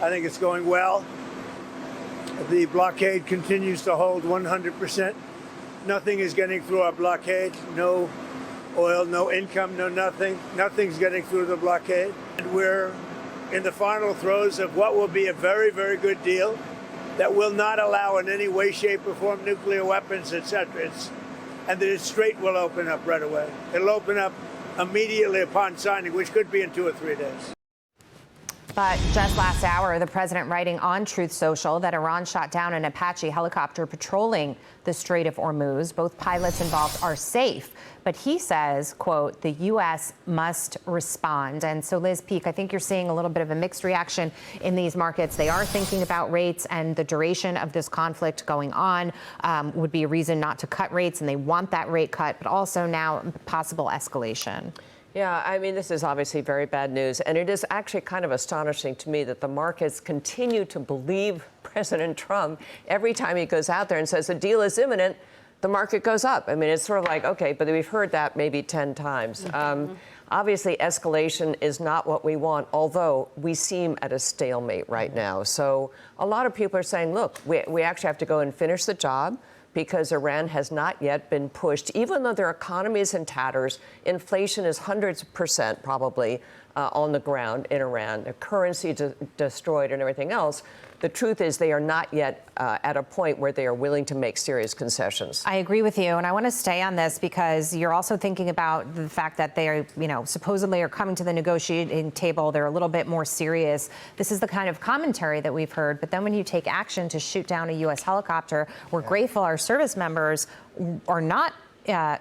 I think it's going well. The blockade continues to hold 100%. Nothing is getting through our blockade. No oil, no income, no nothing. Nothing's getting through the blockade. And we're in the final throes of what will be a very, very good deal that will not allow in any way, shape, or form nuclear weapons, etc. And the Strait will open up right away. It'll open up immediately upon signing, which could be in 2 or 3 days. But just last hour, the president writing on Truth Social that Iran shot down an Apache helicopter patrolling the Strait of Hormuz. Both pilots involved are safe. But he says, quote, the U.S. must respond. And so, Liz Peek, I think you're seeing a little bit of a mixed reaction in these markets. They are thinking about rates, and the duration of this conflict going on would be a reason not to cut rates. And they want that rate cut, but also now possible escalation. Yeah, I mean, this is obviously very bad news. And it is actually kind of astonishing to me that the markets continue to believe President Trump. Every time he goes out there and says a deal is imminent, the market goes up. I mean, it's sort of like, OK, but we've heard that maybe 10 times. Obviously, escalation is not what we want, although we seem at a stalemate right now. So a lot of people are saying, look, we actually have to go and finish the job, because Iran has not yet been pushed. Even though their economy is in tatters, inflation is hundreds of percent probably on the ground in Iran, the currency destroyed and everything else. The truth is they are not yet at a point where they are willing to make serious concessions. I agree with you, and I want to stay on this because you're also thinking about the fact that they are, supposedly are coming to the negotiating table. They're a little bit more serious. This is the kind of commentary that we've heard, but then when you take action to shoot down a U.S. helicopter, we're grateful our service members are not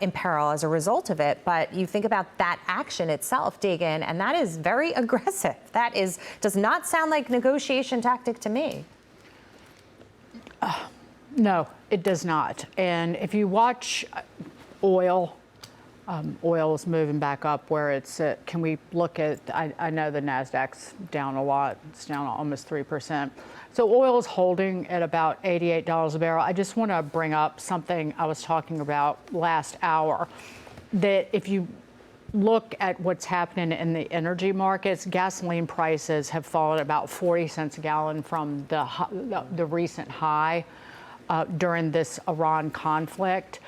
in peril as a result of it, but you think about that action itself, Dagan, and that is very aggressive. That does not sound like negotiation tactic to me. No, it does not. And if you watch oil, oil is moving back up where it's at. Can we look at, I know the Nasdaq's down a lot. It's down almost 3%. So oil is holding at about $88 a barrel. I just want to bring up something I was talking about last hour, that if you look at what's happening in the energy markets, gasoline prices have fallen about 40 cents a gallon from the recent high during this Iran conflict.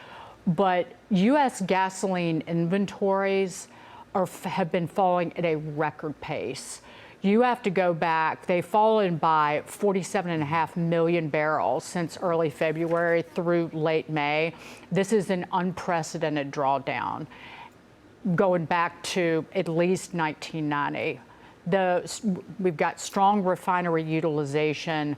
But U.S. gasoline inventories have been falling at a record pace. You have to go back. They've fallen by 47.5 million barrels since early February through late May. This is an unprecedented drawdown going back to at least 1990. We've got strong refinery utilization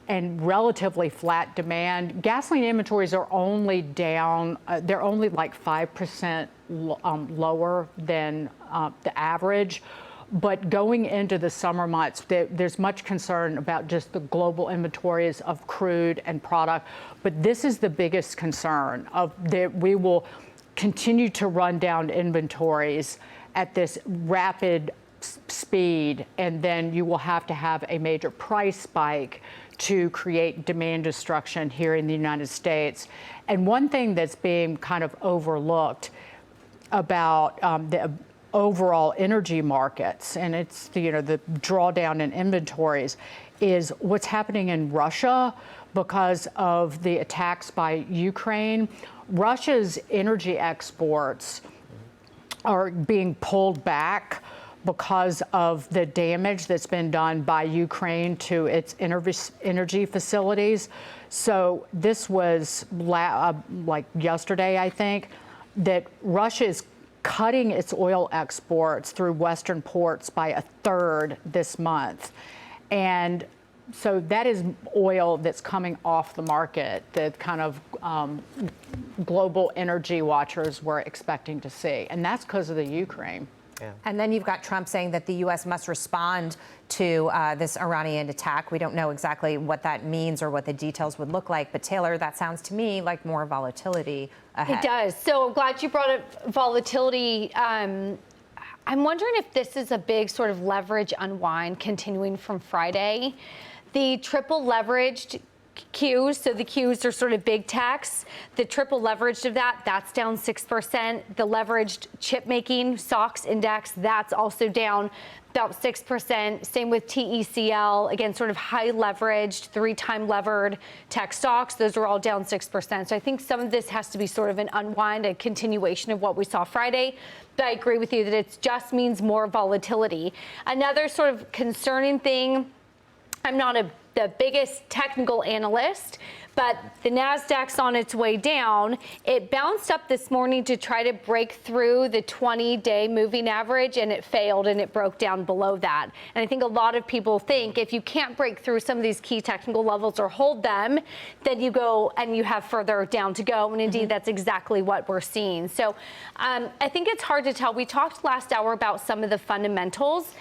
and relatively flat demand. Gasoline inventories are only down, they're only like 5% lower than the average. But going into the summer months, there's much concern about just the global inventories of crude and product. But this is the biggest concern of that we will continue to run down inventories at this rapid speed, and then you will have to have a major price spike to create demand destruction here in the United States. And one thing that's being kind of overlooked about the overall energy markets, and it's the drawdown in inventories, is what's happening in Russia because of the attacks by Ukraine. Russia's energy exports are being pulled back because of the damage that's been done by Ukraine to its energy facilities. So this was like yesterday, I think, that Russia is cutting its oil exports through Western ports by 1/3 this month. And so that is oil that's coming off the market that kind of global energy watchers were expecting to see. And that's because of the Ukraine. Yeah. And then you've got Trump saying that the U.S. must respond to this Iranian attack. We don't know exactly what that means or what the details would look like. But Taylor, that sounds to me like more volatility ahead. It does. So I'm glad you brought up volatility. I'm wondering if this is a big sort of leverage unwind continuing from Friday. The triple leveraged Qs. So the Qs are sort of big techs. The triple leveraged of that, that's down 6%. The leveraged chip making SOX index, that's also down about 6%. Same with TECL, again, sort of high leveraged, 3-time levered tech stocks. Those are all down 6%. So I think some of this has to be sort of an unwind, a continuation of what we saw Friday. But I agree with you that it just means more volatility. Another sort of concerning thing, I'm not the biggest technical analyst, but the Nasdaq's on its way down. It bounced up this morning to try to break through the 20-day moving average, and it failed, and it broke down below that. And I think a lot of people think if you can't break through some of these key technical levels or hold them, then you go and you have further down to go. And indeed, that's exactly what we're seeing. So I think it's hard to tell. We talked last hour about some of the fundamentals.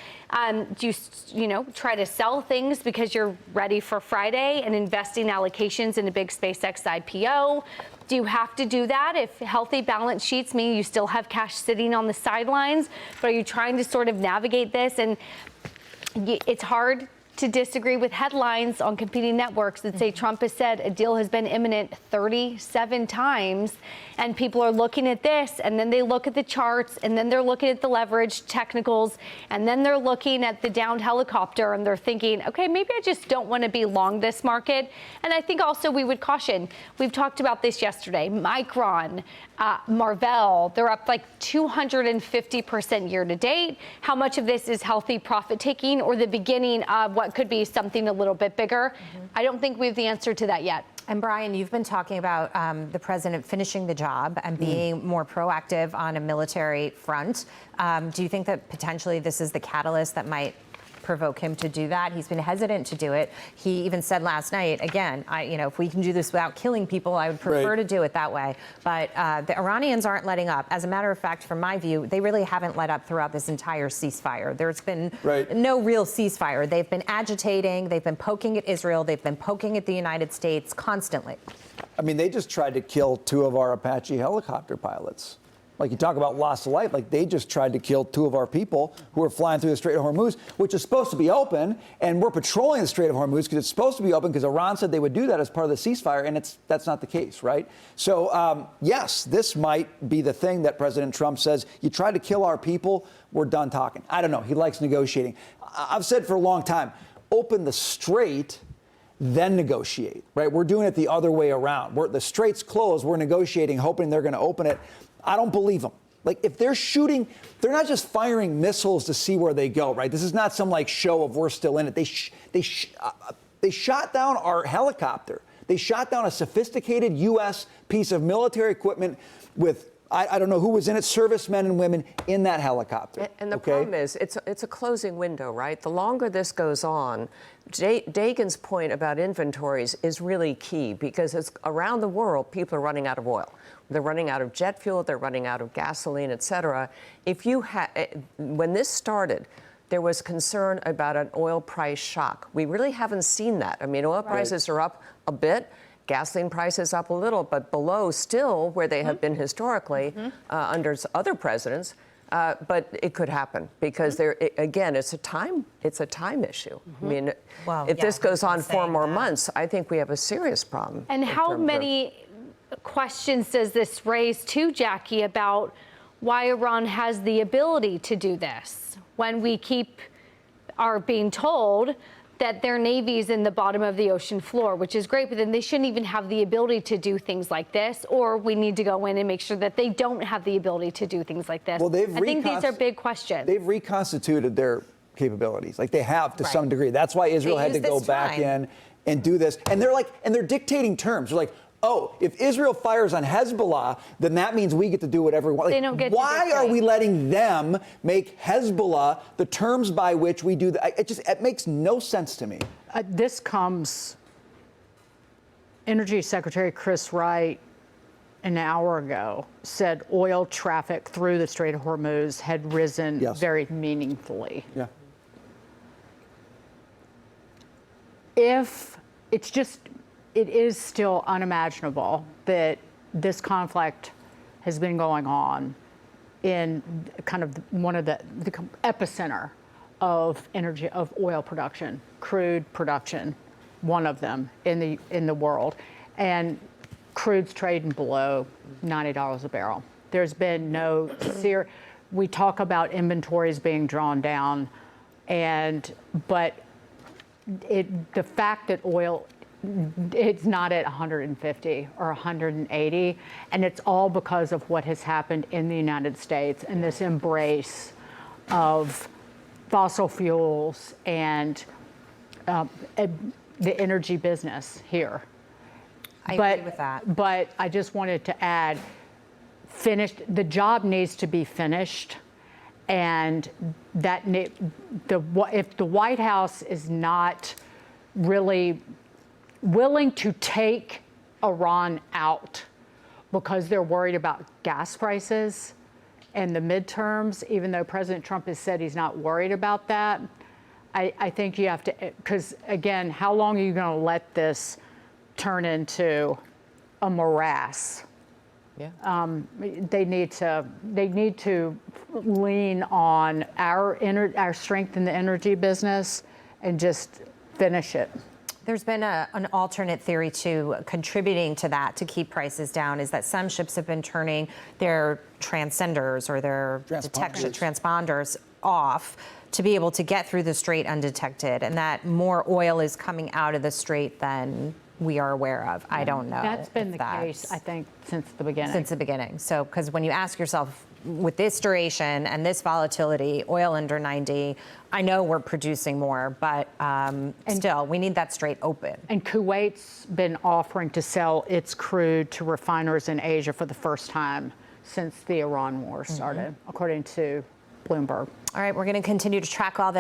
Do you try to sell things because you're ready for Friday and investing allocations in a big SpaceX IPO? Do you have to do that if healthy balance sheets mean you still have cash sitting on the sidelines? But are you trying to sort of navigate this? And it's hard to disagree with headlines on competing networks that say Trump has said a deal has been imminent 37 times, and people are looking at this, and then they look at the charts, and then they're looking at the leverage technicals, and then they're looking at the downed helicopter, and they're thinking, okay, maybe I just don't want to be long this market. And I think also we would caution, we've talked about this yesterday, Micron, Marvell, they're up like 250% year to date. How much of this is healthy profit taking or the beginning of what could be something a little bit bigger? I don't think we have the answer to that yet. And Brian, you've been talking about the president finishing the job and being more proactive on a military front. Do you think that potentially this is the catalyst that might provoke him to do that? He's been hesitant to do it. He even said last night, again, if we can do this without killing people, I would prefer to do it that way. But the Iranians aren't letting up. As a matter of fact, from my view, they really haven't let up throughout this entire ceasefire. There's been no real ceasefire. They've been agitating. They've been poking at Israel. They've been poking at the United States constantly. I mean, they just tried to kill 2 of our Apache helicopter pilots. Like, you talk about loss of life, like they just tried to kill 2 of our people who were flying through the Strait of Hormuz, which is supposed to be open, and we're patrolling the Strait of Hormuz because it's supposed to be open because Iran said they would do that as part of the ceasefire, and that's not the case, right? So, yes, this might be the thing that President Trump says, you tried to kill our people, we're done talking. I don't know. He likes negotiating. I've said for a long time, open the strait, then negotiate, right? We're doing it the other way around. The strait's closed, we're negotiating, hoping they're going to open it. I don't believe them. Like, if they're shooting, they're not just firing missiles to see where they go, right? This is not some like show of we're still in it. They shot down our helicopter. They shot down a sophisticated U.S. piece of military equipment with, I don't know who was in it, servicemen and women in that helicopter. And the problem is, it's a closing window, right? The longer this goes on, Dagan's point about inventories is really key because it's around the world, people are running out of oil. They're running out of jet fuel, they're running out of gasoline, et cetera. When this started, there was concern about an oil price shock. We really haven't seen that. I mean, oil prices are up a bit. Gasoline prices up a little, but below still where they have been historically under other presidents. But it could happen because again, it's a time issue. I mean, if this goes on 4 more months, I think we have a serious problem. And how many questions does this raise too, Jackie, about why Iran has the ability to do this when we are being told that their navy is in the bottom of the ocean floor, which is great, but then they shouldn't even have the ability to do things like this, or we need to go in and make sure that they don't have the ability to do things like this. Well, I think these are big questions. They've reconstituted their capabilities, like they have to some degree. That's why Israel had to go back in and do this. And they're dictating terms. They're like, oh, if Israel fires on Hezbollah, then that means we get to do whatever we want. They don't get why are we letting them make Hezbollah the terms by which we do that? It makes no sense to me. This comes, Energy Secretary Chris Wright, an hour ago, said oil traffic through the Strait of Hormuz had risen very meaningfully. Yeah. It is still unimaginable that this conflict has been going on in kind of one of the epicenter of oil production, crude production, one of them in the world, and crude's trading below $90 a barrel. There's been no we talk about inventories being drawn down, but the fact that oil, it's not at 150 or 180, and it's all because of what has happened in the United States and this embrace of fossil fuels and the energy business here. I agree with that. But I just wanted to add, the job needs to be finished, and if the White House is not really willing to take Iran out because they're worried about gas prices and the midterms, even though President Trump has said he's not worried about that, I think you have to, because again, how long are you going to let this turn into a morass? Yeah. They need to lean on our strength in the energy business and just finish it. There's been an alternate theory too, contributing to that to keep prices down, is that some ships have been turning their transcenders or their detection transponders off to be able to get through the strait undetected, and that more oil is coming out of the strait than we are aware of. I don't know. That's been the case, I think, since the beginning. Since the beginning. So, because when you ask yourself, with this duration and this volatility, oil under 90, I know we're producing more, but still, we need that strait open. And Kuwait's been offering to sell its crude to refiners in Asia for the first time since the Iran war started, according to Bloomberg. All right, we're going to continue to track all this.